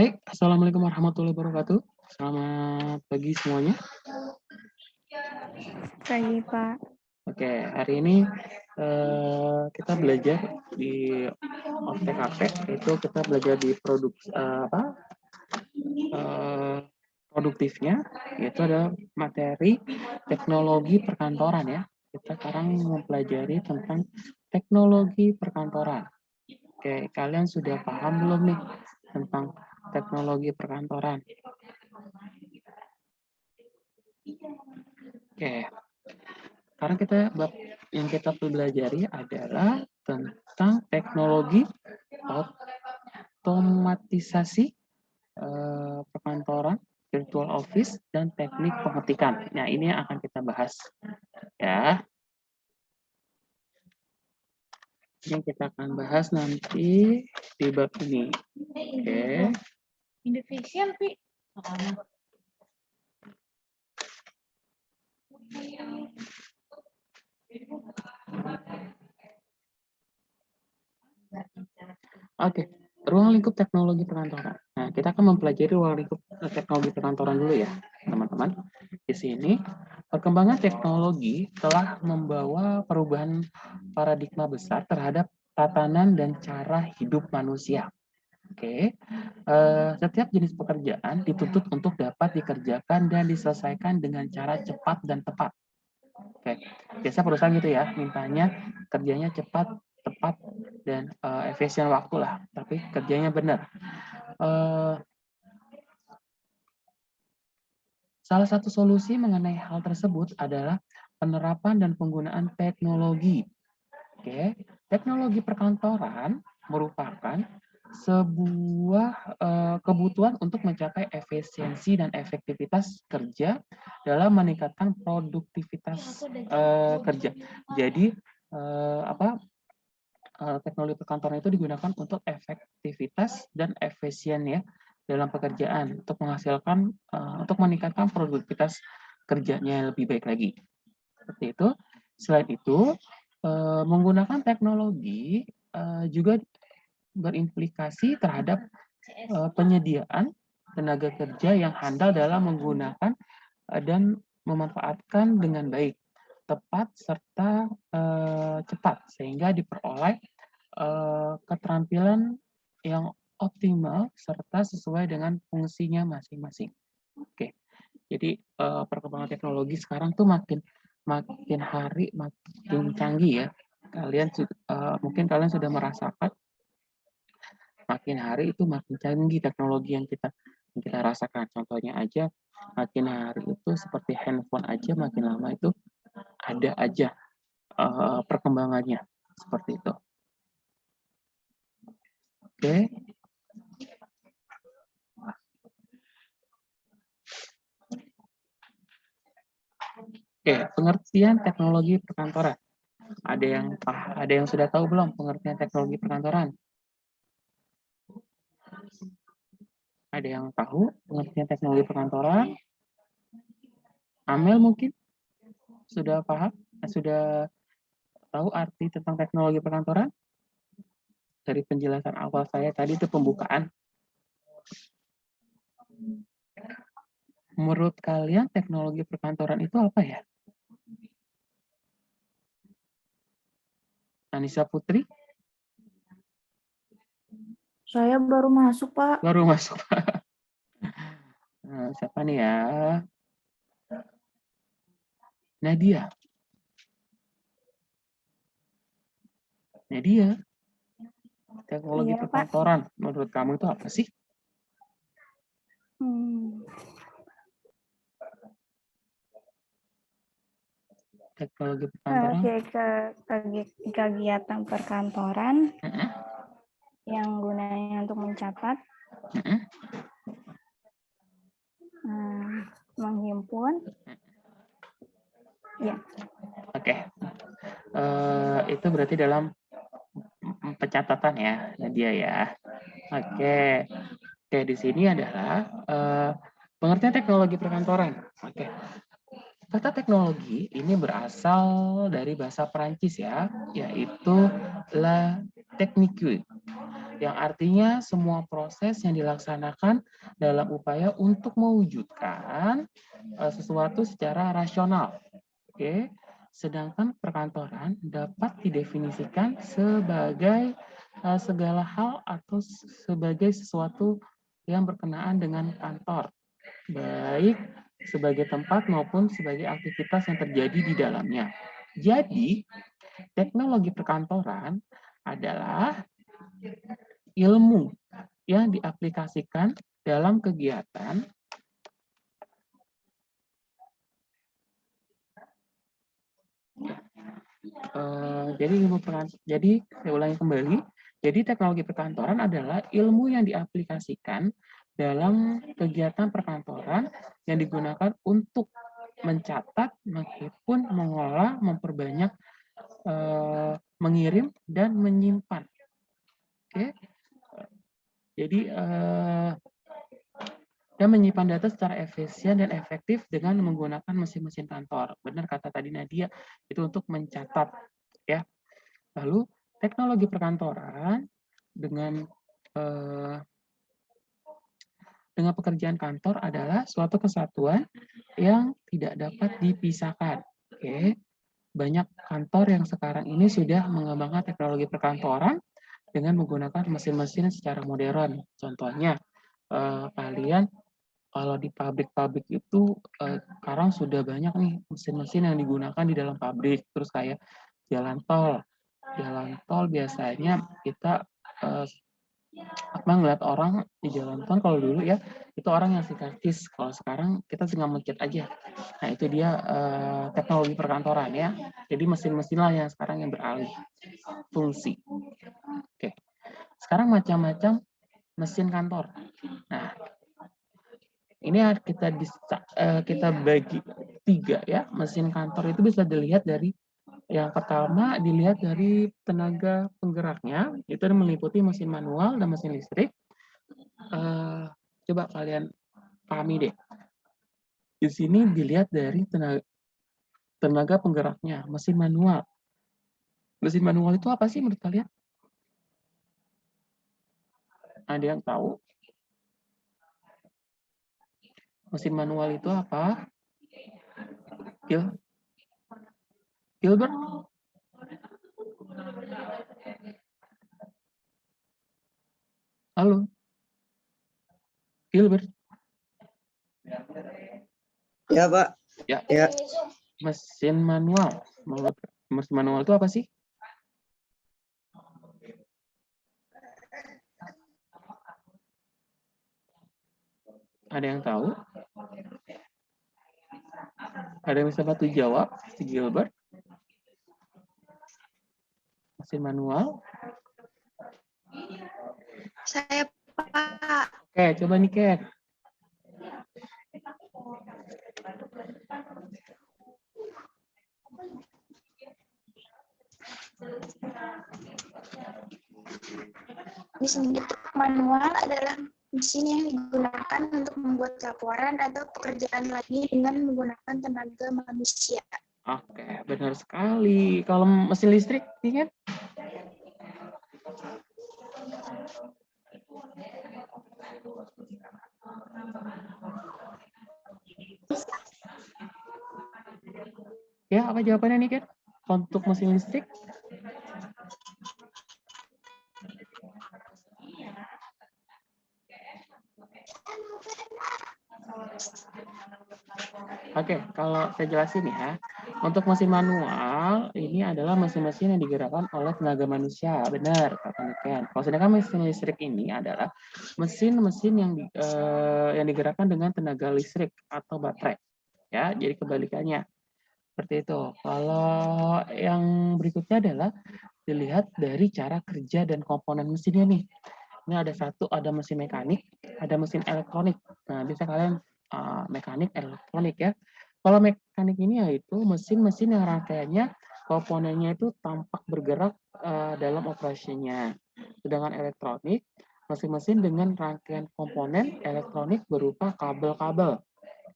Hai, Assalamualaikum warahmatullahi wabarakatuh. Selamat pagi semuanya. Pagi, Pak. Oke, hari ini kita belajar di OTKP, itu kita belajar di produktifnya, yaitu ada materi teknologi perkantoran ya. Kita sekarang mempelajari tentang teknologi perkantoran. Oke, kalian sudah paham belum nih tentang teknologi perkantoran? Oke, sekarang yang kita pelajari adalah tentang teknologi otomatisasi perkantoran, virtual office, dan teknik pengetikan. Nah, ini yang akan kita bahas ya. Yang kita akan bahas nanti di bab ini. Oke. Indonesia, Pi. Oke, ruang lingkup teknologi perkantoran. Nah, kita akan mempelajari ruang lingkup teknologi perkantoran dulu ya, teman-teman. Di sini, perkembangan teknologi telah membawa perubahan paradigma besar terhadap tatanan dan cara hidup manusia. Oke, setiap jenis pekerjaan dituntut untuk dapat dikerjakan dan diselesaikan dengan cara cepat dan tepat. Oke, biasa perusahaan gitu ya, mintanya kerjanya cepat, tepat, dan efisien waktu lah, tapi kerjanya benar. Salah satu solusi mengenai hal tersebut adalah penerapan dan penggunaan teknologi. Oke, teknologi perkantoran merupakan sebuah kebutuhan untuk mencapai efisiensi dan efektivitas kerja dalam meningkatkan produktivitas kerja. Jadi teknologi perkantoran itu digunakan untuk efektivitas dan efisien ya dalam pekerjaan untuk menghasilkan untuk meningkatkan produktivitas kerjanya lebih baik lagi. Seperti itu. Selain itu, menggunakan teknologi juga berimplikasi terhadap penyediaan tenaga kerja yang handal dalam menggunakan dan memanfaatkan dengan baik, tepat, serta cepat, sehingga diperoleh keterampilan yang optimal serta sesuai dengan fungsinya masing-masing. Oke, jadi perkembangan teknologi sekarang tuh makin hari makin canggih ya. Mungkin kalian sudah merasakan makin hari itu makin canggih teknologi yang kita rasakan. Contohnya aja makin hari itu seperti handphone aja makin lama itu ada aja perkembangannya seperti itu. Oke. Oke, pengertian teknologi perkantoran. Ada yang sudah tahu belum pengertian teknologi perkantoran? Ada yang tahu pengertian teknologi perkantoran? Amel mungkin sudah paham? Sudah tahu arti tentang teknologi perkantoran? Dari penjelasan awal saya tadi itu pembukaan. Menurut kalian teknologi perkantoran itu apa ya? Anissa Putri? Saya baru masuk, Pak. Baru masuk. Nah, siapa nih ya? Nadia. Nadia. Teknologi Iya, perkantoran. Menurut kamu itu apa sih? Teknologi perkantoran. Kegiatan perkantoran yang gunanya untuk mencatat, menghimpun. Ya. Oke. Itu berarti dalam pencatatan ya, Nadia ya. Oke. Oke, di sini adalah pengertian teknologi perkantoran. Oke. Kata teknologi ini berasal dari bahasa Perancis ya, yaitu la technique. yang artinya semua proses yang dilaksanakan dalam upaya untuk mewujudkan sesuatu secara rasional. Oke. Sedangkan perkantoran dapat didefinisikan sebagai segala hal atau sebagai sesuatu yang berkenaan dengan kantor, baik sebagai tempat maupun sebagai aktivitas yang terjadi di dalamnya. Jadi, teknologi perkantoran adalah ilmu yang diaplikasikan dalam kegiatan jadi saya ulangi kembali. Jadi teknologi perkantoran adalah ilmu yang diaplikasikan dalam kegiatan perkantoran yang digunakan untuk mencatat, menghimpun, mengolah, memperbanyak, mengirim dan menyimpan. Oke. Jadi dan menyimpan data secara efisien dan efektif dengan menggunakan mesin-mesin kantor. Benar kata tadi Nadia, itu untuk mencatat, ya. Lalu teknologi perkantoran dengan pekerjaan kantor adalah suatu kesatuan yang tidak dapat dipisahkan. Oke, banyak kantor yang sekarang ini sudah mengembangkan teknologi perkantoran dengan menggunakan mesin-mesin secara modern. Contohnya, kalian kalau di pabrik-pabrik itu sekarang sudah banyak nih mesin-mesin yang digunakan di dalam pabrik. Terus kayak jalan tol biasanya kita ngeliat orang di jalan tol, kalau dulu ya itu orang yang psikotis, kalau sekarang kita tinggal mencet aja. Nah itu dia teknologi perkantoran ya. Jadi mesin-mesin lah yang sekarang yang beralih fungsi. Oke. Sekarang macam-macam mesin kantor. Nah ini kita bagi 3 ya. Mesin kantor itu bisa dilihat dari yang pertama, dilihat dari tenaga penggeraknya, itu meliputi mesin manual dan mesin listrik. Coba kalian pahami deh. Di sini dilihat dari tenaga penggeraknya, mesin manual. Mesin manual itu apa sih menurut kalian? Ada yang tahu? Mesin manual itu apa? Gilbert? Halo? Gilbert? Ya, Pak. Ya. Mesin manual. Mesin manual itu apa sih? Ada yang tahu? Ada yang bisa bantu jawab? Si Gilbert? Mesin manual? Saya, Pak. Oke, coba nih, Kat. Mesin manual adalah mesin yang digunakan untuk membuat laporan atau pekerjaan lainnya dengan menggunakan tenaga manusia. Oke, benar sekali. Kalau mesin listrik, ingat? Ya, apa jawabannya nih, Kat? Untuk mesin listrik? Oke, kalau saya jelasin ya. Untuk mesin manual, ini adalah mesin-mesin yang digerakkan oleh tenaga manusia. Benar, kata Niken. Kalau sedangkan mesin listrik ini adalah mesin-mesin yang digerakkan dengan tenaga listrik atau baterai. Ya, jadi kebalikannya. Seperti itu. Kalau yang berikutnya adalah dilihat dari cara kerja dan komponen mesinnya nih. Ini ada mesin mekanik, ada mesin elektronik. Nah, bisa kalian mekanik, elektronik ya. Kalau mekanik ini yaitu mesin-mesin yang rangkaiannya, komponennya itu tampak bergerak dalam operasinya. Sedangkan elektronik, mesin-mesin dengan rangkaian komponen elektronik berupa kabel-kabel.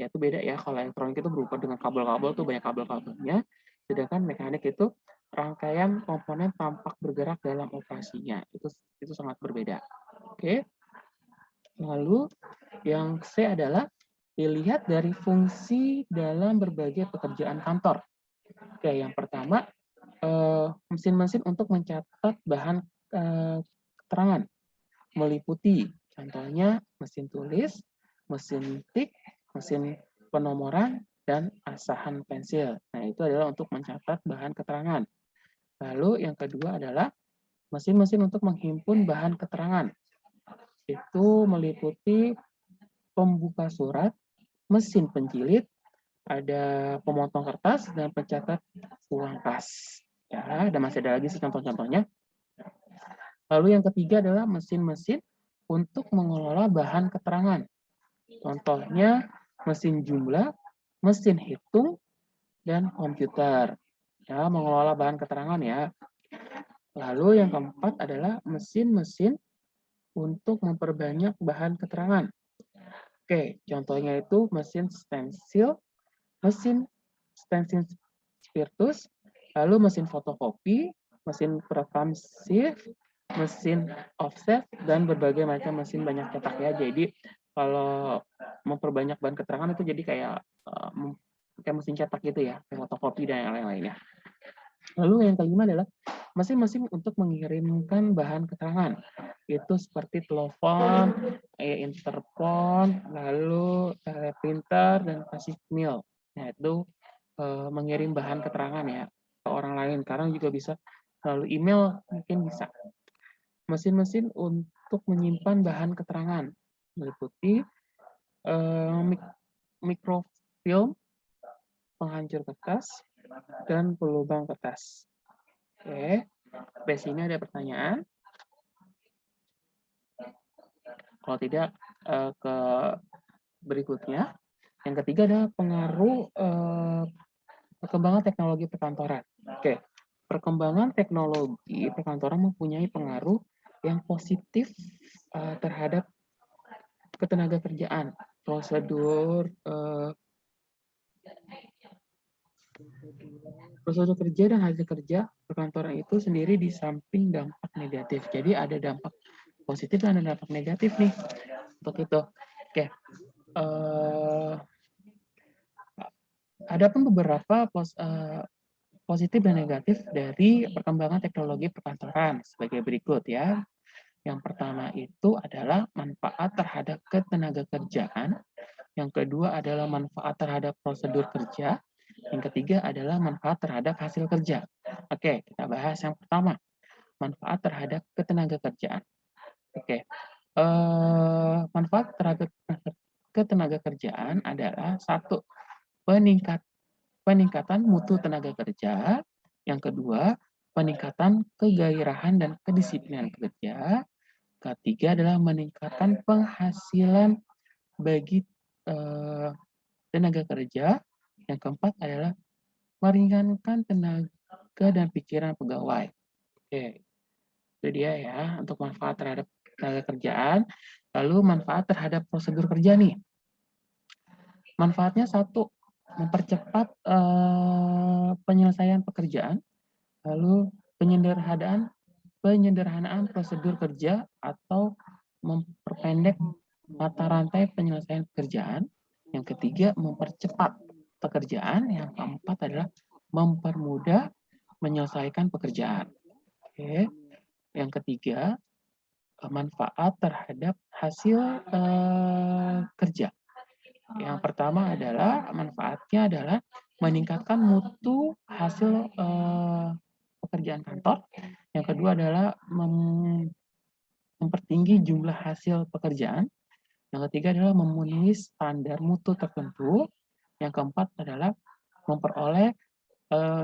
Ya itu beda ya, kalau elektronik itu berupa dengan kabel-kabel tuh banyak kabel-kabelnya. Sedangkan mekanik itu rangkaian komponen tampak bergerak dalam operasinya. Itu sangat berbeda. Oke. Lalu yang C adalah dilihat dari fungsi dalam berbagai pekerjaan kantor. Oke, yang pertama mesin-mesin untuk mencatat bahan keterangan meliputi contohnya mesin tulis, mesin tik, mesin penomoran, dan asahan pensil. Nah, itu adalah untuk mencatat bahan keterangan. Lalu yang kedua adalah mesin-mesin untuk menghimpun bahan keterangan. Itu meliputi pembuka surat, mesin penjilid, ada pemotong kertas, dan pencatat uang kas. Ya, masih ada lagi sih contoh-contohnya. Lalu yang ketiga adalah mesin-mesin untuk mengelola bahan keterangan. Contohnya mesin jumlah, mesin hitung, dan komputer. Ya, mengelola bahan keterangan ya. Lalu yang keempat adalah mesin-mesin untuk memperbanyak bahan keterangan. Oke, contohnya itu mesin stensil, mesin stensil spiritus, lalu mesin fotokopi, mesin perekam shift, mesin offset, dan berbagai macam mesin banyak cetak ya. Jadi kalau memperbanyak bahan keterangan itu jadi kayak mesin cetak gitu ya, fotokopi dan yang lain-lainnya. Lalu yang kelima adalah mesin-mesin untuk mengirimkan bahan keterangan. Itu seperti telepon, interphone, lalu teleprinter, dan fasimil. Nah, itu mengirim bahan keterangan ya ke orang lain. Sekarang juga bisa lalu email mungkin bisa. Mesin-mesin untuk menyimpan bahan keterangan meliputi mikrofilm, penghancur kertas, dan pelubang kertas. Oke, sampai sini ada pertanyaan? Kalau tidak, ke berikutnya. Yang ketiga adalah pengaruh perkembangan teknologi perkantoran. Oke, perkembangan teknologi perkantoran mempunyai pengaruh yang positif terhadap ketenaga kerjaan, prosedur kerja dan hasil kerja perkantoran itu sendiri di samping dampak negatif. Jadi ada dampak positif dan ada dampak negatif nih untuk itu. Oke, ada pun beberapa positif dan negatif dari perkembangan teknologi perkantoran sebagai berikut ya. Yang pertama itu adalah manfaat terhadap ketenaga kerjaan. Yang kedua adalah manfaat terhadap prosedur kerja. Yang ketiga adalah manfaat terhadap hasil kerja. Oke, kita bahas yang pertama. Manfaat terhadap ketenaga kerjaan. Oke. Manfaat terhadap ketenaga kerjaan adalah satu, peningkatan mutu tenaga kerja. Yang kedua, peningkatan kegairahan dan kedisiplinan kerja. Ketiga adalah meningkatkan penghasilan bagi tenaga kerja. Yang keempat adalah meringankan tenaga dan pikiran pegawai. Oke, itu dia ya untuk manfaat terhadap tenaga kerjaan. Lalu manfaat terhadap prosedur kerja nih. Manfaatnya satu, mempercepat penyelesaian pekerjaan. Lalu penyederhanaan prosedur kerja atau memperpendek mata rantai penyelesaian pekerjaan. Yang ketiga, mempercepat pekerjaan. Yang keempat adalah mempermudah menyelesaikan pekerjaan. Oke. Yang ketiga, manfaat terhadap hasil kerja. Yang pertama adalah manfaatnya adalah meningkatkan mutu hasil pekerjaan kantor. Yang kedua adalah mempertinggi jumlah hasil pekerjaan. Yang ketiga adalah memenuhi standar mutu tertentu. Yang keempat adalah memperoleh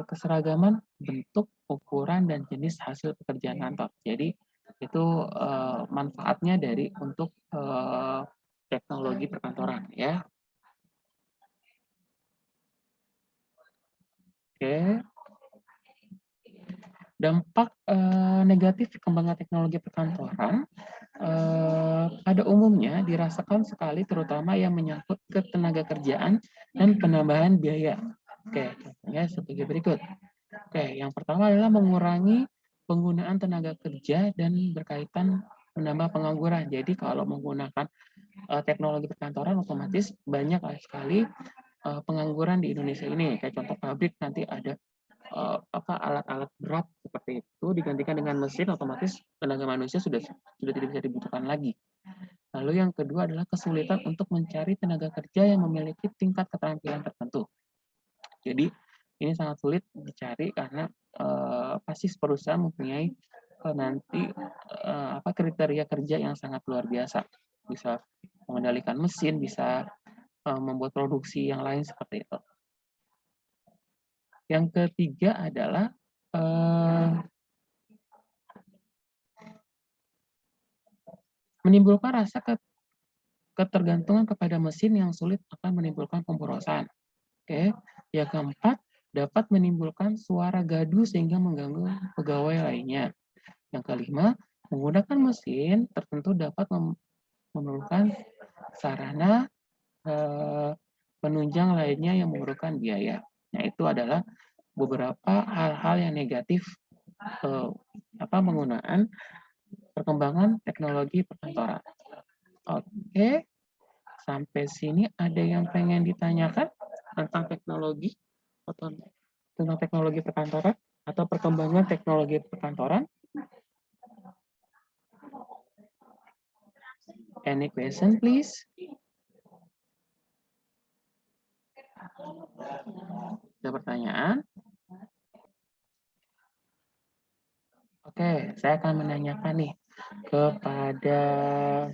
keseragaman bentuk, ukuran, dan jenis hasil pekerjaan kantor. Jadi itu manfaatnya dari untuk teknologi perkantoran ya. Oke. Dampak negatif perkembangan teknologi perkantoran pada umumnya dirasakan sekali terutama yang menyangkut ketenaga kerjaan dan penambahan biaya. Oke, contohnya sebagai berikut. Oke, yang pertama adalah mengurangi penggunaan tenaga kerja dan berkaitan menambah pengangguran. Jadi kalau menggunakan teknologi perkantoran otomatis banyak sekali pengangguran di Indonesia ini. Kayak contoh pabrik nanti ada alat-alat berat seperti itu digantikan dengan mesin, otomatis tenaga manusia sudah tidak bisa dibutuhkan lagi. Lalu yang kedua adalah kesulitan untuk mencari tenaga kerja yang memiliki tingkat keterampilan tertentu. Jadi ini sangat sulit dicari karena pasti perusahaan mempunyai nanti kriteria kerja yang sangat luar biasa. Bisa mengendalikan mesin, bisa membuat produksi yang lain seperti itu. Yang ketiga adalah menimbulkan rasa ketergantungan kepada mesin yang sulit akan menimbulkan pemborosan. Oke, yang keempat dapat menimbulkan suara gaduh sehingga mengganggu pegawai lainnya. Yang kelima, menggunakan mesin tertentu dapat memerlukan sarana penunjang lainnya yang memerlukan biaya. Nah, itu adalah beberapa hal-hal yang negatif penggunaan perkembangan teknologi perkantoran. Oke, sampai sini ada yang pengen ditanyakan tentang teknologi atau tentang teknologi perkantoran atau perkembangan teknologi perkantoran? Any question, please? Ada pertanyaan? Oke, saya akan menanyakan nih kepada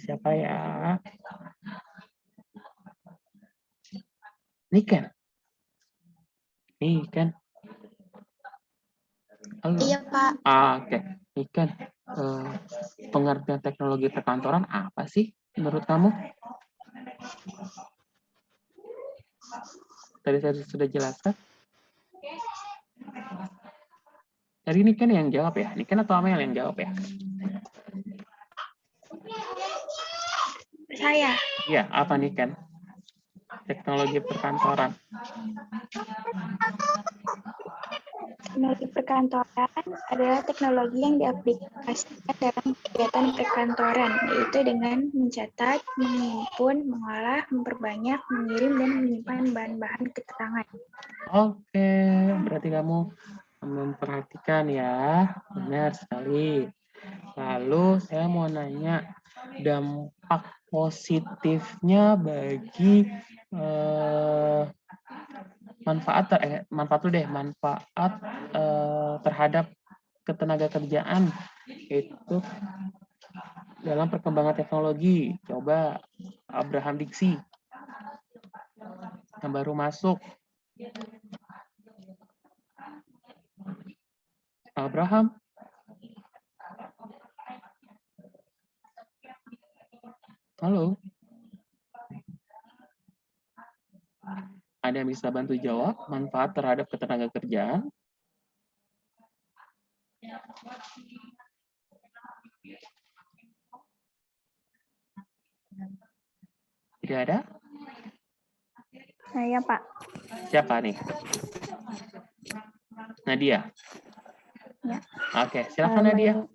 siapa ya? Niken. Niken. Halo. Iya, Pak. Oke. Niken, pengertian teknologi perkantoran apa sih menurut kamu? Tadi saya sudah jelaskan. Tadi Niken yang jawab ya? Niken atau Amel yang jawab ya? Saya. Iya, apa Niken? Teknologi perkantoran. Teknologi perkantoran adalah teknologi yang diaplikasikan dalam kegiatan perkantoran, yaitu dengan mencatat, menghimpun, mengolah, memperbanyak, mengirim, dan menyimpan bahan-bahan keterangan. Oke, berarti kamu memperhatikan ya, benar sekali. Lalu saya mau nanya, dampak positifnya bagi manfaat terhadap ketenaga kerjaan itu dalam perkembangan teknologi. Coba Abraham Diksi yang baru masuk. Abraham. Halo. Ada yang bisa bantu jawab manfaat terhadap ketenaga kerjaan? Tidak ada? Saya, Pak. Siapa nih? Nadia? Ya. Oke, silakan Nadia.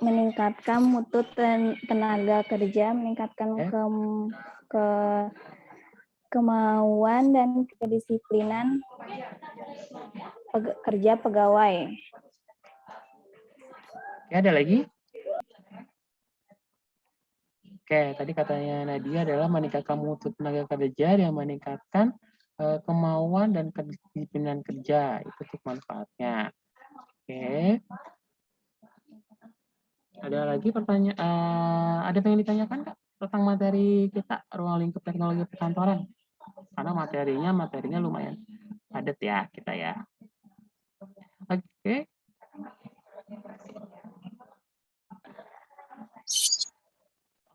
Meningkatkan mutu tenaga kerja, meningkatkan kemauan dan kedisiplinan kerja pegawai. Oke, ada lagi? Oke, tadi katanya Nadia adalah meningkatkan mutu tenaga kerja dan meningkatkan kemauan dan kedisiplinan kerja. Itu untuk manfaatnya. Oke. Ada lagi pertanyaan? Ada yang ditanyakan Kak tentang materi kita ruang lingkup teknologi perkantoran? Karena materinya lumayan padat ya kita ya. Oke.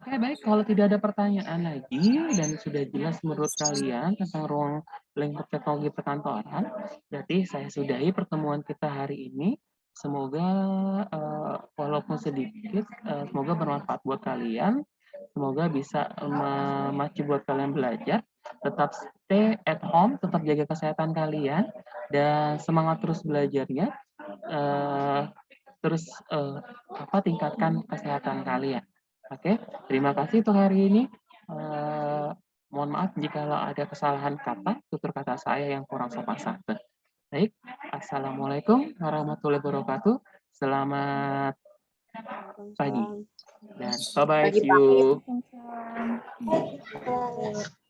Oke, baik. Kalau tidak ada pertanyaan lagi dan sudah jelas menurut kalian tentang ruang lingkup teknologi perkantoran, berarti saya sudahi pertemuan kita hari ini. Semoga walaupun sedikit, semoga bermanfaat buat kalian. Semoga bisa memacu buat kalian belajar. Tetap stay at home, tetap jaga kesehatan kalian. dan semangat terus belajarnya. Terus tingkatkan kesehatan kalian. Oke, terima kasih untuk hari ini. Mohon maaf jika ada kesalahan kata, tutur kata saya yang kurang sopan santun. Baik, assalamualaikum warahmatullahi wabarakatuh. Selamat pagi dan bye bye. See you. Waalaikumsalam.